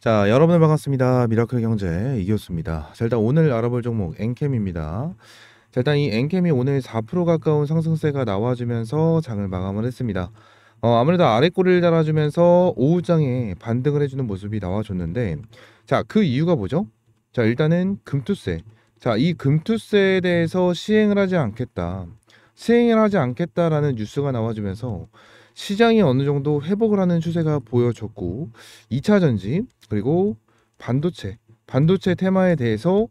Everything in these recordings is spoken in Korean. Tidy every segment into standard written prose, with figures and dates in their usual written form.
자, 여러분들 반갑습니다. 미라클 경제 이기였습니다. 자, 일단 오늘 알아볼 종목 엔캠입니다. 자, 일단 이 엔캠이 오늘 4% 가까운 상승세가 나와주면서 장을 마감을 했습니다. 아무래도 아래 꼬리를 달아주면서 오후장에 반등을 해주는 모습이 나와줬는데, 자, 그 이유가 뭐죠? 자, 일단은 금투세. 자, 이 금투세에 대해서 시행을 하지 않겠다라는 뉴스가 나와주면서 시장이 어느 정도 회복을 하는 추세가 보여졌고, 2차 전지 그리고 반도체 테마에 대해서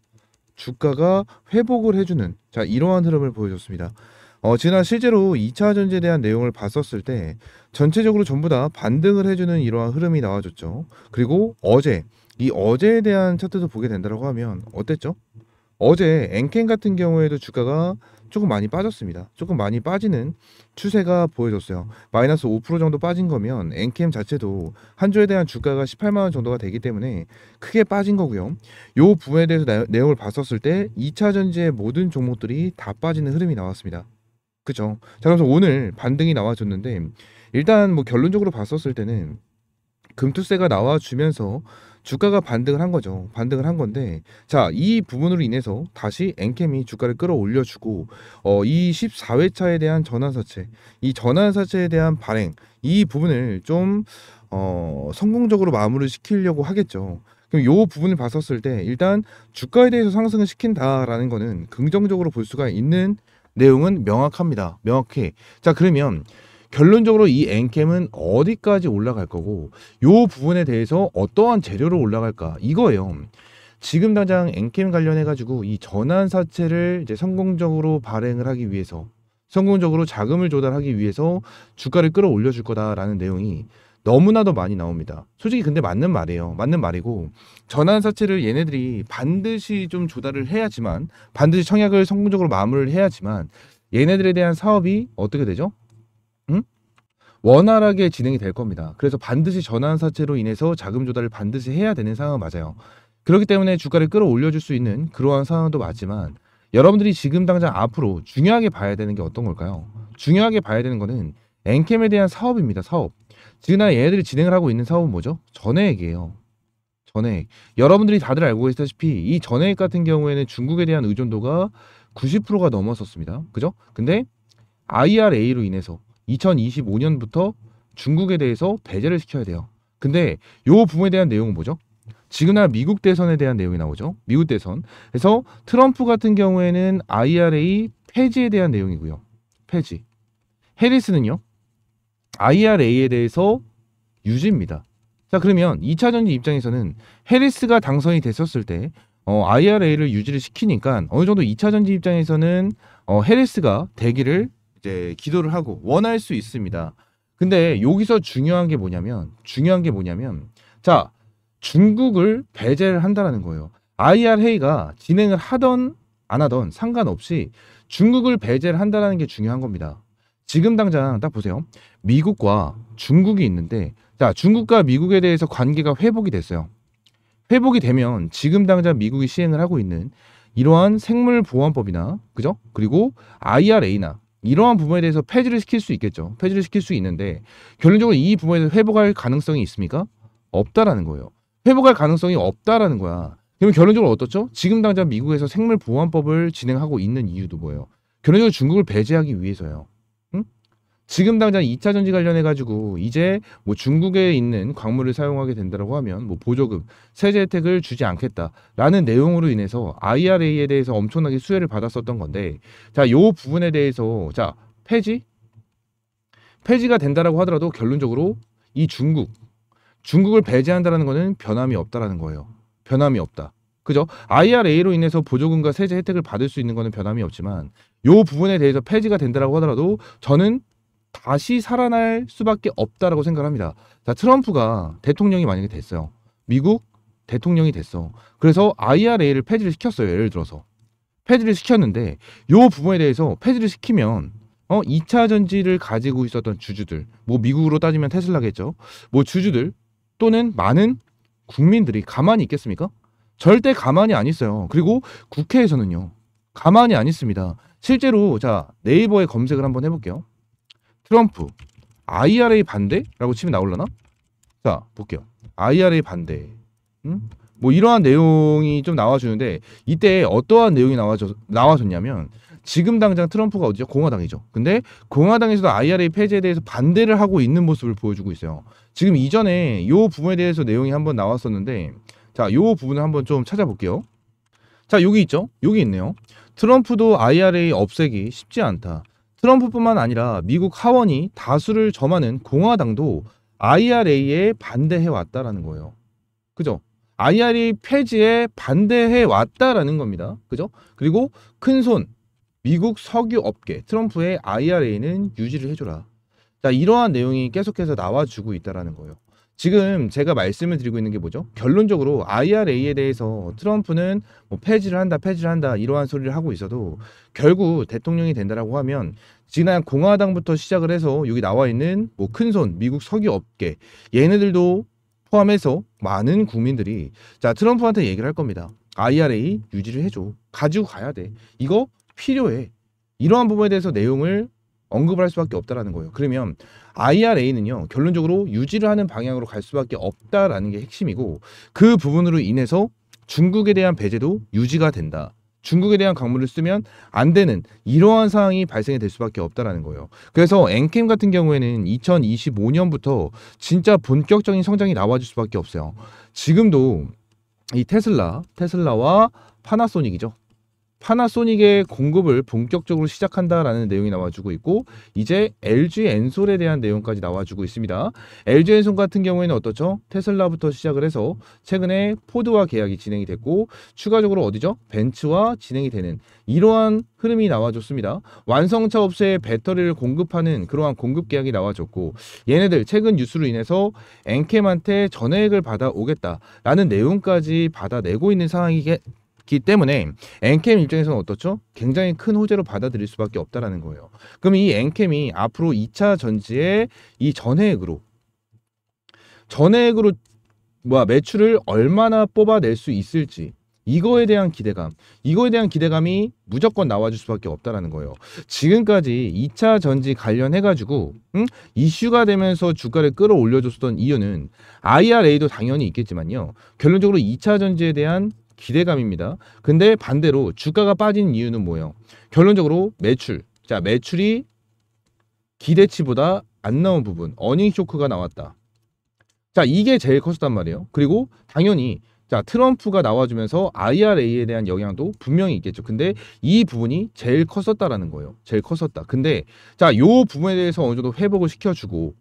주가가 회복을 해주는 자 이러한 흐름을 보여줬습니다. 지난 실제로 2차 전지에 대한 내용을 봤었을 때 전체적으로 전부 다 반등을 해주는 이러한 흐름이 나와줬죠. 그리고 어제에 대한 차트도 보게 된다고 하면 어땠죠? 어제 엔캠 같은 경우에도 주가가 조금 많이 빠졌습니다. 조금 많이 빠지는 추세가 보여졌어요. 마이너스 5% 정도 빠진 거면 엔캠 자체도 한 주에 대한 주가가 18만 원 정도가 되기 때문에 크게 빠진 거고요. 요 부분에 대해서 내용을 봤었을 때 2차 전지의 모든 종목들이 다 빠지는 흐름이 나왔습니다. 그죠? 자, 그래서 오늘 반등이 나와줬는데 일단 뭐 결론적으로 봤었을 때는 금투세가 나와주면서 주가가 반등을 한 거죠. 반등을 한 건데, 자, 이 부분으로 인해서 다시 엔캠이 주가를 끌어올려주고, 이 14회차에 대한 전환사채, 이 전환사채에 대한 발행, 이 부분을 좀, 성공적으로 마무리 시키려고 하겠죠. 그럼 요 부분을 봤었을 때, 일단 주가에 대해서 상승을 시킨다라는 거는 긍정적으로 볼 수가 있는 내용은 명확합니다. 명확해. 자, 그러면 결론적으로 이 엔캠은 어디까지 올라갈 거고 요 부분에 대해서 어떠한 재료로 올라갈까 이거예요. 지금 당장 엔캠 관련해 가지고 이 전환사채를 이제 성공적으로 발행을 하기 위해서 성공적으로 자금을 조달하기 위해서 주가를 끌어올려 줄 거다라는 내용이 너무나도 많이 나옵니다. 솔직히 근데 맞는 말이에요. 맞는 말이고 전환사채를 얘네들이 반드시 좀 조달을 해야지만 반드시 청약을 성공적으로 마무리를 해야지만 얘네들에 대한 사업이 어떻게 되죠? 응? 원활하게 진행이 될 겁니다. 그래서 반드시 전환사채로 인해서 자금 조달을 반드시 해야 되는 상황은 맞아요. 그렇기 때문에 주가를 끌어올려 줄 수 있는 그러한 상황도 맞지만 여러분들이 지금 당장 앞으로 중요하게 봐야 되는 게 어떤 걸까요? 중요하게 봐야 되는 거는 엔캠에 대한 사업입니다. 사업. 지금 얘네들이 진행을 하고 있는 사업은 뭐죠? 전해액이에요. 전해액. 여러분들이 다들 알고 계시다시피 이 전해액 같은 경우에는 중국에 대한 의존도가 90%가 넘었었습니다. 그죠? 근데 IRA로 인해서 2025년부터 중국에 대해서 배제를 시켜야 돼요. 근데 요 부분에 대한 내용은 뭐죠? 지금날 미국 대선에 대한 내용이 나오죠. 미국 대선. 그래서 트럼프 같은 경우에는 IRA 폐지에 대한 내용이고요. 폐지. 해리스는요. IRA에 대해서 유지입니다. 자, 그러면 2차 전지 입장에서는 해리스가 당선이 됐었을 때 IRA를 유지를 시키니까 어느 정도 2차 전지 입장에서는 해리스가 되기를 이제 기도를 하고 원할 수 있습니다. 근데 여기서 중요한 게 뭐냐면 자, 중국을 배제를 한다라는 거예요. IRA가 진행을 하던 안 하던 상관없이 중국을 배제를 한다라는 게 중요한 겁니다. 지금 당장 딱 보세요. 미국과 중국이 있는데 자, 중국과 미국에 대해서 관계가 회복이 됐어요. 회복이 되면 지금 당장 미국이 시행을 하고 있는 이러한 생물보안법이나 그죠? 그리고 IRA나 이러한 부분에 대해서 폐지를 시킬 수 있겠죠. 폐지를 시킬 수 있는데 결론적으로 이 부분에서 회복할 가능성이 있습니까? 없다라는 거예요. 회복할 가능성이 없다라는 거야. 그러면 결론적으로 어떻죠? 지금 당장 미국에서 생물보안법을 진행하고 있는 이유도 뭐예요? 결론적으로 중국을 배제하기 위해서요. 응? 지금 당장 2차 전지 관련해 가지고 이제 뭐 중국에 있는 광물을 사용하게 된다고 하면 뭐 보조금, 세제 혜택을 주지 않겠다라는 내용으로 인해서 IRA에 대해서 엄청나게 수혜를 받았었던 건데 자, 요 부분에 대해서 자, 폐지가 된다라고 하더라도 결론적으로 이 중국을 배제한다라는 거는 변함이 없다라는 거예요. 변함이 없다. 그죠? IRA로 인해서 보조금과 세제 혜택을 받을 수 있는 거는 변함이 없지만 요 부분에 대해서 폐지가 된다라고 하더라도 저는 다시 살아날 수밖에 없다라고 생각합니다. 자, 트럼프가 대통령이 만약에 됐어요. 미국 대통령이 됐어. 그래서 IRA를 폐지를 시켰어요. 예를 들어서. 폐지를 시켰는데 요 부분에 대해서 폐지를 시키면 2차 전지를 가지고 있었던 주주들, 뭐 미국으로 따지면 테슬라겠죠. 뭐 주주들 또는 많은 국민들이 가만히 있겠습니까? 절대 가만히 안 있어요. 그리고 국회에서는요. 가만히 안 있습니다. 실제로 자, 네이버에 검색을 한번 해볼게요. 트럼프 IRA 반대라고 치면 나올라나? 자, 볼게요. IRA 반대. 뭐 이러한 내용이 좀 나와주는데 이때 어떠한 내용이 나와줬냐면 지금 당장 트럼프가 어디죠? 공화당이죠. 근데 공화당에서도 IRA 폐지에 대해서 반대를 하고 있는 모습을 보여주고 있어요. 지금 이전에 이 부분에 대해서 내용이 한번 나왔었는데 자, 이 부분을 한번 좀 찾아볼게요. 자, 여기 있죠? 여기 있네요. 트럼프도 IRA 없애기 쉽지 않다. 트럼프뿐만 아니라 미국 하원이 다수를 점하는 공화당도 IRA에 반대해 왔다라는 거예요. 그죠? IRA 폐지에 반대해 왔다라는 겁니다. 그죠? 그리고 큰손 미국 석유 업계 트럼프의 IRA는 유지를 해줘라. 자, 이러한 내용이 계속해서 나와주고 있다라는 거예요. 지금 제가 말씀을 드리고 있는 게 뭐죠? 결론적으로 IRA에 대해서 트럼프는 뭐 폐지를 한다 이러한 소리를 하고 있어도 결국 대통령이 된다라고 하면 지난 공화당부터 시작을 해서 여기 나와 있는 뭐 큰손 미국 석유 업계 얘네들도 포함해서 많은 국민들이 자, 트럼프한테 얘기를 할 겁니다. IRA 유지를 해줘. 가지고 가야 돼. 이거 필요해. 이러한 부분에 대해서 내용을 언급을 할 수밖에 없다라는 거예요. 그러면 IRA는요, 결론적으로 유지를 하는 방향으로 갈 수밖에 없다라는 게 핵심이고 그 부분으로 인해서 중국에 대한 배제도 유지가 된다. 중국에 대한 강물을 쓰면 안 되는 이러한 상황이 발생이 될 수밖에 없다라는 거예요. 그래서 엔캠 같은 경우에는 2025년부터 진짜 본격적인 성장이 나와줄 수밖에 없어요. 지금도 이 테슬라와 파나소닉이죠. 파나소닉의 공급을 본격적으로 시작한다라는 내용이 나와주고 있고 이제 LG 엔솔에 대한 내용까지 나와주고 있습니다. LG 엔솔 같은 경우에는 어떻죠? 테슬라부터 시작을 해서 최근에 포드와 계약이 진행이 됐고 추가적으로 어디죠? 벤츠와 진행이 되는 이러한 흐름이 나와줬습니다. 완성차 업체에 배터리를 공급하는 그러한 공급 계약이 나와줬고 얘네들 최근 뉴스로 인해서 엔캠한테 전액을 받아오겠다라는 내용까지 받아내고 있는 상황이기 때문에 엔캠 입장에서는 어떻죠? 굉장히 큰 호재로 받아들일 수밖에 없다라는 거예요. 그럼 이 엔캠이 앞으로 2차 전지의 이 전해액으로 매출을 얼마나 뽑아낼 수 있을지 이거에 대한 기대감이 무조건 나와줄 수밖에 없다라는 거예요. 지금까지 2차 전지 관련해가지고 이슈가 되면서 주가를 끌어올려줬던 이유는 IRA도 당연히 있겠지만요. 결론적으로 2차 전지에 대한 기대감입니다. 근데 반대로 주가가 빠진 이유는 뭐예요? 결론적으로 매출이 기대치보다 안 나온 부분, 어닝 쇼크가 나왔다. 자, 이게 제일 컸단 말이에요. 그리고 당연히 자, 트럼프가 나와주면서 IRA에 대한 영향도 분명히 있겠죠. 근데 이 부분이 제일 컸었다라는 거예요. 제일 컸었다. 근데 자, 요 부분에 대해서 어느 정도 회복을 시켜주고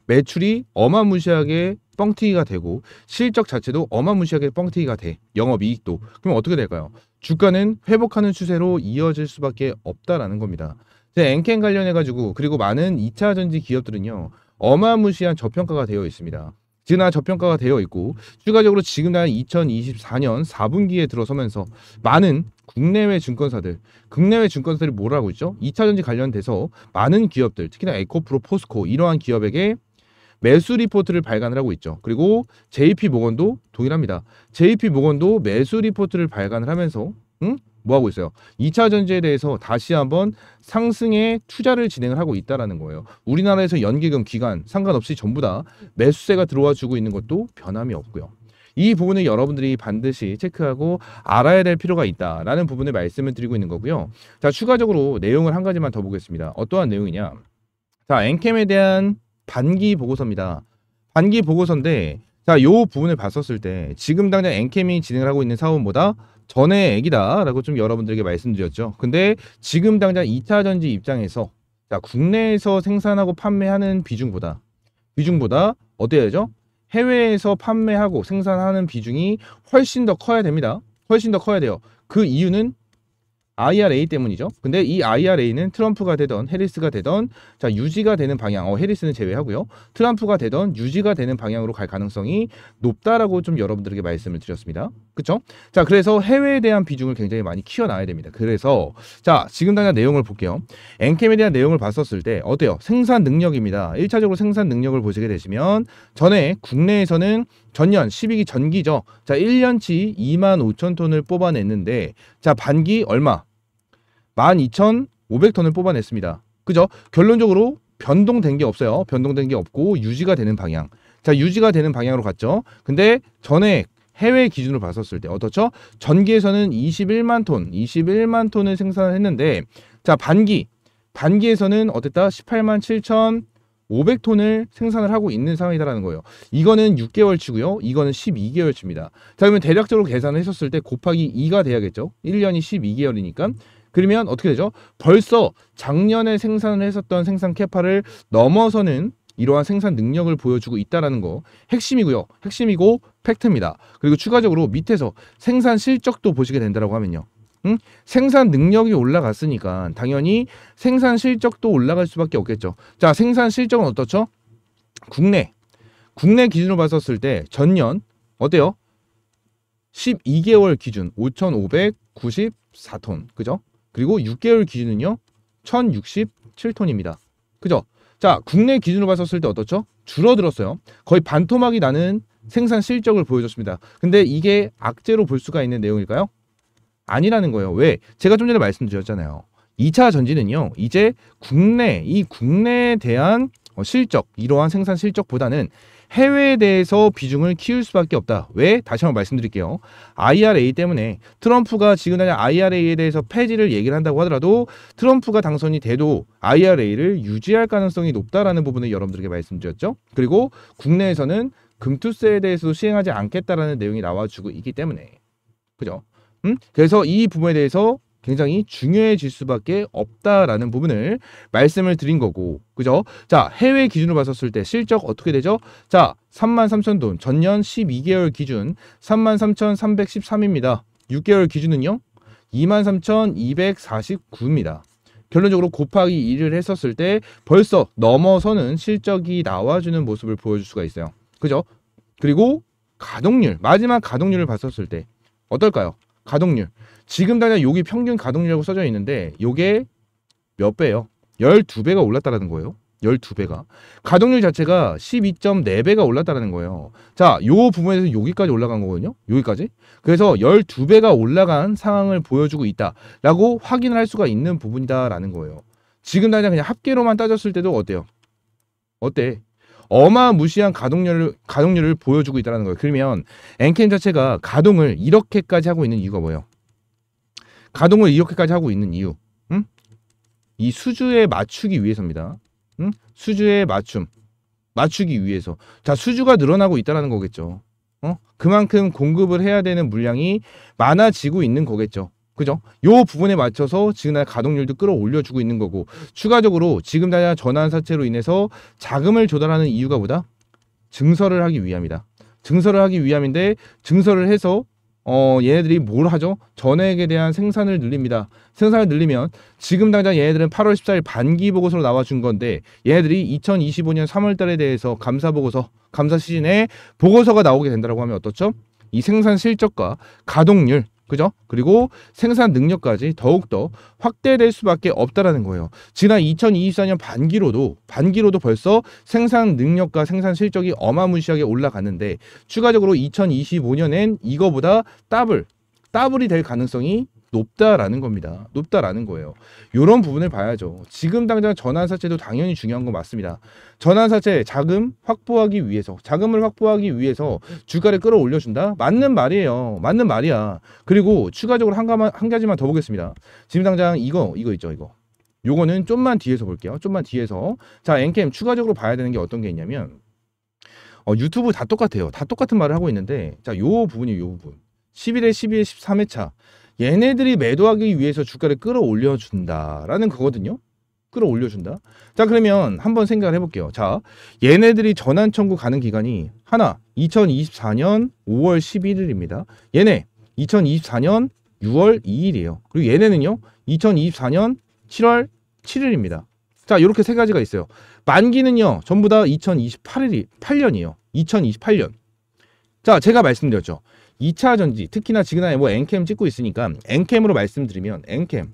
매출이 어마무시하게 뻥튀기가 되고 실적 자체도 어마무시하게 뻥튀기가 돼. 영업이익도. 그럼 어떻게 될까요? 주가는 회복하는 추세로 이어질 수밖에 없다라는 겁니다. 엔캠 관련해가지고 그리고 많은 2차 전지 기업들은요. 어마무시한 저평가가 되어 있습니다. 지금 저평가가 되어 있고 추가적으로 지금 2024년 4분기에 들어서면서 많은 국내외 증권사들이 뭐라고 있죠? 2차 전지 관련돼서 많은 기업들, 특히나 에코프로, 포스코 이러한 기업에게 매수 리포트를 발간을 하고 있죠. 그리고 JP모건도 동일합니다. JP모건도 매수 리포트를 발간을 하면서 뭐 하고 있어요? 2차 전지에 대해서 다시 한번 상승의 투자를 진행을 하고 있다라는 거예요. 우리나라에서 연기금 기간 상관없이 전부 다 매수세가 들어와 주고 있는 것도 변함이 없고요. 이 부분을 여러분들이 반드시 체크하고 알아야 될 필요가 있다라는 부분을 말씀을 드리고 있는 거고요. 자, 추가적으로 내용을 한 가지만 더 보겠습니다. 어떠한 내용이냐? 자, 엔캠에 대한 반기 보고서입니다. 반기 보고서인데 자, 요 부분을 봤었을 때 지금 당장 엔캠이 진행을 하고 있는 사업보다 전액이다 라고 좀 여러분들에게 말씀드렸죠. 근데 지금 당장 2차 전지 입장에서 자, 국내에서 생산하고 판매하는 비중보다 어때야죠? 해외에서 판매하고 생산하는 비중이 훨씬 더 커야 됩니다. 훨씬 더 커야 돼요. 그 이유는 IRA 때문이죠. 근데 이 IRA는 트럼프가 되던 해리스가 되던 자, 유지가 되는 방향, 해리스는 제외하고요. 트럼프가 되던 유지가 되는 방향으로 갈 가능성이 높다라고 좀 여러분들에게 말씀을 드렸습니다. 그쵸? 자, 그래서 해외에 대한 비중을 굉장히 많이 키워놔야 됩니다. 그래서 자, 지금 당장 내용을 볼게요. 엔캠에 대한 내용을 봤었을 때 어때요? 생산 능력입니다. 1차적으로 생산 능력을 보시게 되시면 전에 국내에서는 전년 12기 전기죠. 자, 1년치 25,000톤을 뽑아냈는데 자, 반기 얼마? 12,500톤을 뽑아냈습니다. 그죠? 결론적으로 변동된 게 없어요. 변동된 게 없고 유지가 되는 방향. 자, 유지가 되는 방향으로 갔죠. 근데 전에 해외 기준으로 봤었을 때 어떻죠? 전기에서는 21만 톤을 생산을 했는데 자 반기에서는 어땠다? 18만 7,500톤을 생산을 하고 있는 상황이다라는 거예요. 이거는 6개월치고요. 이거는 12개월치입니다. 자 그러면 대략적으로 계산을 했었을 때 곱하기 2가 돼야겠죠. 1년이 12개월이니까. 그러면 어떻게 되죠? 벌써 작년에 생산을 했었던 생산 캐파를 넘어서는 이러한 생산 능력을 보여주고 있다는 거 핵심이고요. 핵심이고 팩트입니다. 그리고 추가적으로 밑에서 생산 실적도 보시게 된다고 하면요. 생산 능력이 올라갔으니까 당연히 생산 실적도 올라갈 수밖에 없겠죠. 자, 생산 실적은 어떻죠? 국내 기준으로 봤었을 때 전년 어때요? 12개월 기준 5,594톤. 그죠? 그리고 6개월 기준은요. 1,067톤입니다. 그죠? 자, 국내 기준으로 봤었을 때 어떻죠? 줄어들었어요. 거의 반토막이 나는 생산 실적을 보여줬습니다. 근데 이게 악재로 볼 수가 있는 내용일까요? 아니라는 거예요. 왜? 제가 좀 전에 말씀드렸잖아요. 2차 전지는요. 이제 국내에 대한 실적, 이러한 생산 실적보다는 해외에 대해서 비중을 키울 수밖에 없다. 왜? 다시 한번 말씀드릴게요. IRA 때문에 트럼프가 지금 IRA에 대해서 폐지를 얘기를 한다고 하더라도 트럼프가 당선이 돼도 IRA를 유지할 가능성이 높다라는 부분을 여러분들에게 말씀드렸죠. 그리고 국내에서는 금투세에 대해서도 시행하지 않겠다라는 내용이 나와주고 있기 때문에 그죠? 그래서 이 부분에 대해서 굉장히 중요해질 수밖에 없다라는 부분을 말씀을 드린 거고, 그죠? 자, 해외 기준으로 봤었을 때 실적 어떻게 되죠? 자, 33,000돈, 전년 12개월 기준 33,313입니다. 6개월 기준은요? 23,249입니다. 결론적으로 곱하기 2를 했었을 때 벌써 넘어서는 실적이 나와주는 모습을 보여줄 수가 있어요. 그죠? 그리고 가동률, 마지막 가동률을 봤었을 때 어떨까요? 가동률. 지금 당장 여기 평균 가동률이라고 써져 있는데 요게 몇 배예요? 12배가 올랐다라는 거예요. 12배가. 가동률 자체가 12.4배가 올랐다라는 거예요. 자, 요 부분에서 여기까지 올라간 거거든요. 여기까지. 그래서 12배가 올라간 상황을 보여주고 있다라고 확인을 할 수가 있는 부분이다라는 거예요. 지금 당장 그냥 합계로만 따졌을 때도 어때요? 어때? 어마무시한 가동률을 보여주고 있다는 거예요. 그러면 엔캠 자체가 가동을 이렇게까지 하고 있는 이유가 뭐예요? 가동을 이렇게까지 하고 있는 이유, 이 수주에 맞추기 위해서입니다. 수주에 맞추기 위해서. 자, 수주가 늘어나고 있다는 거겠죠. 그만큼 공급을 해야 되는 물량이 많아지고 있는 거겠죠. 그죠? 요 부분에 맞춰서 지금 가동률도 끌어올려주고 있는 거고, 추가적으로 지금 당장 전환사채로 인해서 자금을 조달하는 이유가 뭐다? 증설을 하기 위함이다. 증설을 하기 위함인데, 증설을 해서 얘네들이 뭘 하죠? 전액에 대한 생산을 늘립니다. 생산을 늘리면 지금 당장 얘네들은 8월 14일 반기 보고서로 나와준 건데, 얘네들이 2025년 3월 달에 대해서 감사 시즌에 보고서가 나오게 된다고 하면 어떻죠? 이 생산 실적과 가동률, 그죠? 그리고 생산 능력까지 더욱더 확대될 수밖에 없다라는 거예요. 지난 2024년 반기로도 벌써 생산 능력과 생산 실적이 어마무시하게 올라갔는데, 추가적으로 2025년엔 이거보다 더블이 될 가능성이 높다라는 겁니다. 높다라는 거예요. 이런 부분을 봐야죠. 지금 당장 전환사채도 당연히 중요한 건 맞습니다. 전환사채 자금을 확보하기 위해서 주가를 끌어올려준다? 맞는 말이에요. 맞는 말이야. 그리고 추가적으로 한 가지만 더 보겠습니다. 지금 당장 이거 있죠, 이거. 요거는 좀만 뒤에서 볼게요. 좀만 뒤에서. 자, 엔캠 추가적으로 봐야 되는 게 어떤 게 있냐면, 유튜브 다 똑같아요. 다 똑같은 말을 하고 있는데, 자, 요 부분이에요, 요 부분. 11회, 12회, 13회차. 얘네들이 매도하기 위해서 주가를 끌어올려준다라는 거거든요. 끌어올려준다. 자, 그러면 한번 생각을 해볼게요. 자, 얘네들이 전환 청구 가는 기간이 하나 2024년 5월 11일입니다. 얘네 2024년 6월 2일이에요. 그리고 얘네는요 2024년 7월 7일입니다. 자, 이렇게 세 가지가 있어요. 만기는요 전부 다 2028년이에요. 2028년. 자, 제가 말씀드렸죠. 2차 전지, 특히나 지금 엔캠 찍고 있으니까 엔캠으로 말씀드리면, 엔캠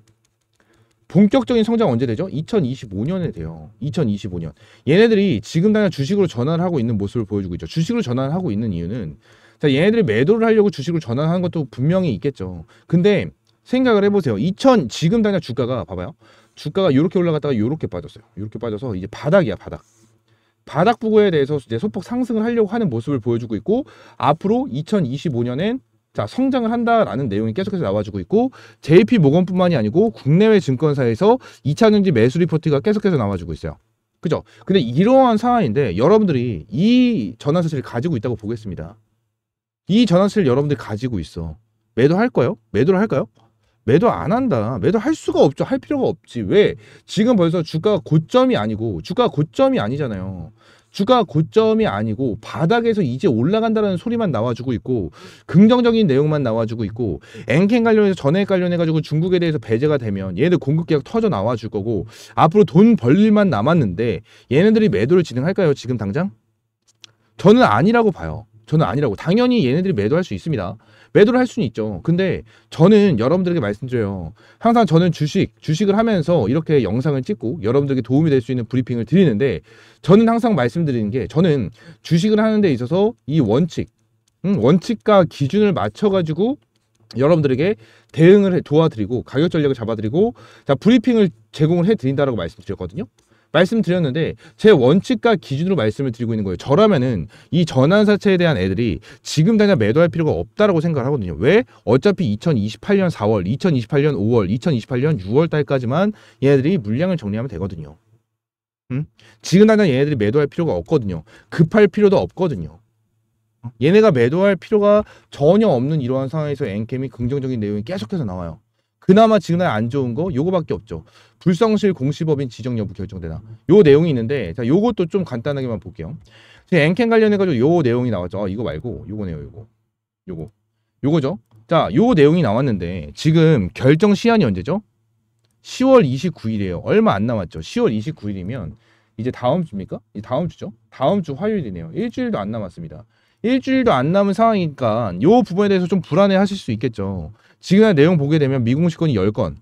본격적인 성장 언제 되죠? 2025년에 돼요. 2025년. 얘네들이 지금 당장 주식으로 전환을 하고 있는 모습을 보여주고 있죠. 주식으로 전환하고 있는 이유는, 자, 얘네들이 매도를 하려고 주식으로 전환하는 것도 분명히 있겠죠. 근데 생각을 해보세요. 지금 당장 주가가 봐봐요. 주가가 이렇게 올라갔다가 이렇게 빠졌어요. 이렇게 빠져서 이제 바닥이야, 바닥. 바닥 부근에 대해서 이제 소폭 상승을 하려고 하는 모습을 보여주고 있고, 앞으로 2025년엔 자 성장을 한다라는 내용이 계속해서 나와주고 있고, JP 모건뿐만이 아니고 국내외 증권사에서 2차전지 매수 리포트가 계속해서 나와주고 있어요. 그죠? 근데 이러한 상황인데 여러분들이 이 전환사실을 가지고 있다고 보겠습니다. 이 전환사실 여러분들이 가지고 있어. 매도할 거요? 매도를 할까요? 매도 안 한다. 매도 할 수가 없죠. 할 필요가 없지. 왜? 지금 벌써 주가가 고점이 아니고, 주가가 고점이 아니잖아요. 주가가 고점이 아니고 바닥에서 이제 올라간다는 소리만 나와주고 있고, 긍정적인 내용만 나와주고 있고, 엔캔 관련해서 전액 관련해가지고 중국에 대해서 배제가 되면 얘네들 공급 계약 터져 나와줄 거고, 앞으로 돈 벌 일만 남았는데 얘네들이 매도를 진행할까요? 지금 당장? 저는 아니라고 봐요. 저는 아니라고. 당연히 얘네들이 매도할 수 있습니다. 매도를 할 수는 있죠. 근데 저는 여러분들에게 말씀드려요. 항상 저는 주식을 하면서 이렇게 영상을 찍고 여러분들에게 도움이 될 수 있는 브리핑을 드리는데, 저는 항상 말씀드리는 게, 저는 주식을 하는 데 있어서 이 원칙과 기준을 맞춰가지고 여러분들에게 대응을 도와드리고 가격 전략을 잡아드리고, 자 브리핑을 제공을 해드린다라고 말씀드렸거든요. 말씀드렸는데 제 원칙과 기준으로 말씀을 드리고 있는 거예요. 저라면은 이 전환사채에 대한 애들이 지금 당장 매도할 필요가 없다라고 생각을 하거든요. 왜? 어차피 2028년 4월, 2028년 5월, 2028년 6월 달까지만 얘네들이 물량을 정리하면 되거든요. 지금 당장 얘네들이 매도할 필요가 없거든요. 급할 필요도 없거든요. 얘네가 매도할 필요가 전혀 없는 이러한 상황에서 엔캠이 긍정적인 내용이 계속해서 나와요. 그나마 지금 안 좋은 거 요거밖에 없죠. 불성실 공시법인 지정 여부 결정되나, 요 내용이 있는데, 자 요것도 좀 간단하게만 볼게요. 지금 엔캠 관련해가지고 요 내용이 나왔죠. 이거 말고 요거네요. 요거죠. 자 요 내용이 나왔는데 지금 결정 시한이 언제죠? 10월 29일이에요. 얼마 안 남았죠. 10월 29일이면 이제 다음 주입니까? 이 다음 주죠. 다음 주 화요일이네요. 일주일도 안 남았습니다. 일주일도 안 남은 상황이니까 요 부분에 대해서 좀 불안해 하실 수 있겠죠. 지금의 내용 보게 되면 미공시권이 10건,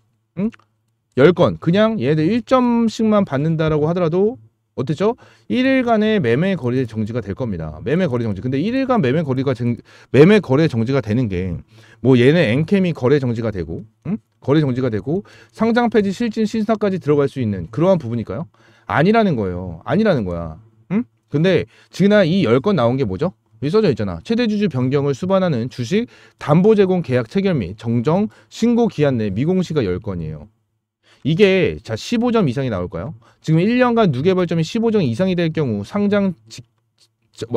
10건 그냥 얘네들 1점씩만 받는다라고 하더라도 어땠죠? 1일간의 매매 거래 정지가 될 겁니다. 매매 거래 정지. 근데 1일간 매매 거래 정지가 되는 게 뭐 얘네 엔캠이 거래 정지가 되고, 거래 정지가 되고 상장 폐지 실질 신사까지 들어갈 수 있는 그러한 부분일까요? 아니라는 거예요. 아니라는 거야. 근데 지금 이 10건 나온 게 뭐죠? 여기 써져 있잖아. 최대 주주 변경을 수반하는 주식 담보 제공 계약 체결 및 정정 신고 기한 내 미공시가 10건이에요. 이게 자 15점 이상이 나올까요? 지금 1년간 누계벌점이 15점 이상이 될 경우 상장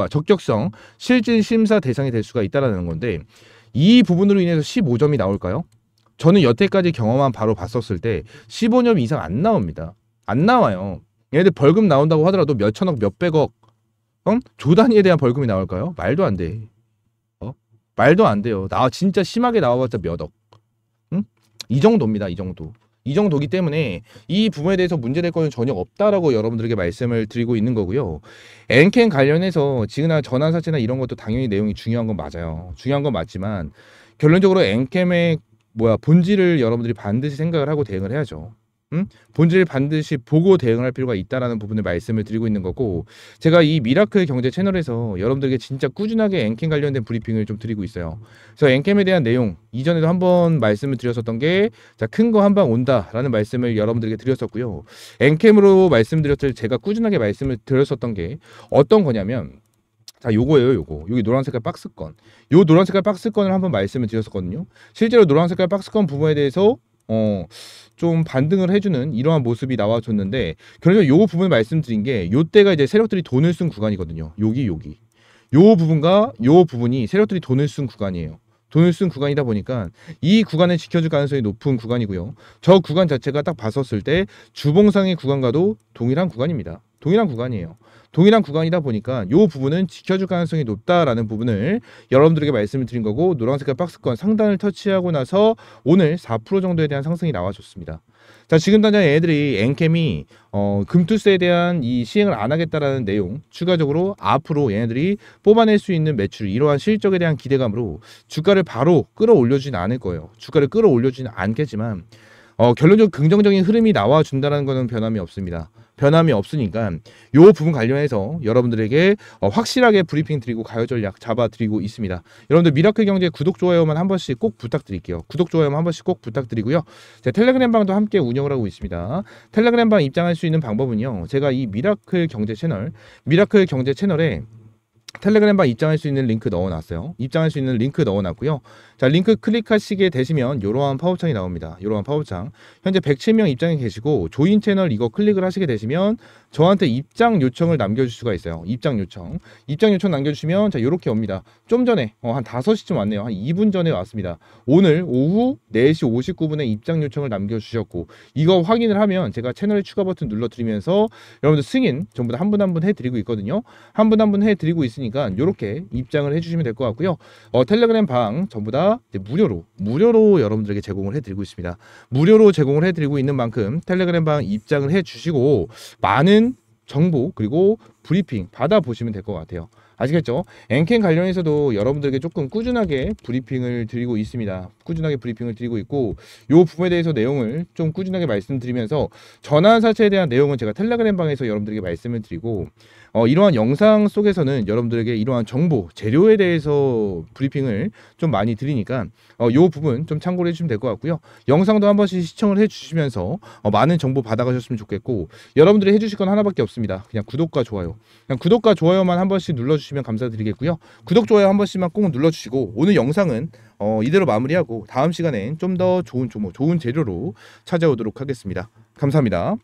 적격성 실질 심사 대상이 될 수가 있다라는 건데, 이 부분으로 인해서 15점이 나올까요? 저는 여태까지 경험한 바로 봤었을 때 15점 이상 안 나옵니다. 안 나와요. 얘들 벌금 나온다고 하더라도 몇 천억 몇백억 조 단위에 대한 벌금이 나올까요? 말도 안 돼. 말도 안 돼요. 진짜 심하게 나와봤자 몇 억. 이 정도입니다. 이 정도. 이 정도기 때문에 이 부분에 대해서 문제될 거는 전혀 없다라고 여러분들에게 말씀을 드리고 있는 거고요. 엔캔 관련해서 지금이나 전환사채나 이런 것도 당연히 내용이 중요한 건 맞아요. 중요한 건 맞지만 결론적으로 엔캠의 본질을 여러분들이 반드시 생각을 하고 대응을 해야죠. 본질을 반드시 보고 대응을 할 필요가 있다라는 부분을 말씀을 드리고 있는 거고, 제가 이 미라클 경제 채널에서 여러분들에게 진짜 꾸준하게 엔캠 관련된 브리핑을 좀 드리고 있어요. 그래서 엔캠에 대한 내용 이전에도 한번 말씀을 드렸었던 게, 자, 큰 거 한 방 온다라는 말씀을 여러분들에게 드렸었고요. 엔캠으로 말씀드렸을 제가 꾸준하게 말씀을 드렸었던 게 어떤 거냐면, 자, 요거예요. 요거. 여기 노란 색깔 박스권. 요 노란 색깔 박스권을 한번 말씀을 드렸었거든요. 실제로 노란 색깔 박스권 부분에 대해서 좀 반등을 해주는 이러한 모습이 나와줬는데, 결국은 요 부분을 말씀드린 게 요때가 이제 세력들이 돈을 쓴 구간이거든요. 여기 요 부분과 요 부분이 세력들이 돈을 쓴 구간이에요. 돈을 쓴 구간이다 보니까 이 구간을 지켜줄 가능성이 높은 구간이고요. 저 구간 자체가 딱 봤었을 때 주봉상의 구간과도 동일한 구간입니다. 동일한 구간이에요. 동일한 구간이다 보니까 이 부분은 지켜줄 가능성이 높다라는 부분을 여러분들에게 말씀을 드린 거고, 노란색깔 박스권 상단을 터치하고 나서 오늘 4% 정도에 대한 상승이 나와줬습니다. 자, 지금 당장 얘네들이 엔캠이 금투세에 대한 이 시행을 안 하겠다라는 내용, 추가적으로 앞으로 얘네들이 뽑아낼 수 있는 매출, 이러한 실적에 대한 기대감으로 주가를 바로 끌어올려주진 않을 거예요. 주가를 끌어올려주진 않겠지만 결론적으로 긍정적인 흐름이 나와준다는 것은 변함이 없습니다. 변함이 없으니까 요 부분 관련해서 여러분들에게 확실하게 브리핑 드리고 가요 전략 잡아 드리고 있습니다. 여러분들 미라클 경제 구독 좋아요만 한 번씩 꼭 부탁드릴게요. 구독 좋아요만 한 번씩 꼭 부탁드리고요. 제 텔레그램 방도 함께 운영을 하고 있습니다. 텔레그램 방 입장할 수 있는 방법은요. 제가 이 미라클 경제 채널에 텔레그램 방 입장할 수 있는 링크 넣어놨어요. 입장할 수 있는 링크 넣어놨고요. 자, 링크 클릭하시게 되시면 이러한 파워창이 나옵니다. 이러한 파워창. 현재 107명 입장에 계시고 조인 채널 이거 클릭을 하시게 되시면 저한테 입장 요청을 남겨줄 수가 있어요. 입장 요청 남겨주시면 자 이렇게 옵니다. 좀 전에 한 5시쯤 왔네요. 한 2분 전에 왔습니다. 오늘 오후 4시 59분에 입장 요청을 남겨주셨고 이거 확인을 하면 제가 채널의 추가 버튼 눌러드리면서 여러분들 승인 전부 다 한 분 한 분 해드리고 있거든요. 한 분 한 분 해드리고 있으니까 이렇게 입장을 해주시면 될 것 같고요. 텔레그램 방 전부 다 이제 무료로 여러분들에게 제공을 해드리고 있습니다. 무료로 제공을 해드리고 있는 만큼 텔레그램 방 입장을 해주시고 많은 정보 그리고 브리핑 받아보시면 될 것 같아요. 아시겠죠? 엔캔 관련해서도 여러분들에게 조금 꾸준하게 브리핑을 드리고 있습니다. 꾸준하게 브리핑을 드리고 있고 이 부분에 대해서 내용을 좀 꾸준하게 말씀드리면서 전환사채에 대한 내용은 제가 텔레그램 방에서 여러분들에게 말씀을 드리고 이러한 영상 속에서는 여러분들에게 이러한 정보, 재료에 대해서 브리핑을 좀 많이 드리니까 이 부분 좀 참고를 해주시면 될 것 같고요. 영상도 한 번씩 시청을 해주시면서 많은 정보 받아가셨으면 좋겠고 여러분들이 해주실 건 하나밖에 없습니다. 그냥 구독과 좋아요. 그냥 구독과 좋아요만 한 번씩 눌러주시면 감사드리겠고요. 구독, 좋아요 한 번씩만 꼭 눌러주시고 오늘 영상은 이대로 마무리하고 다음 시간엔 좀 더 좋은 재료로 찾아오도록 하겠습니다. 감사합니다.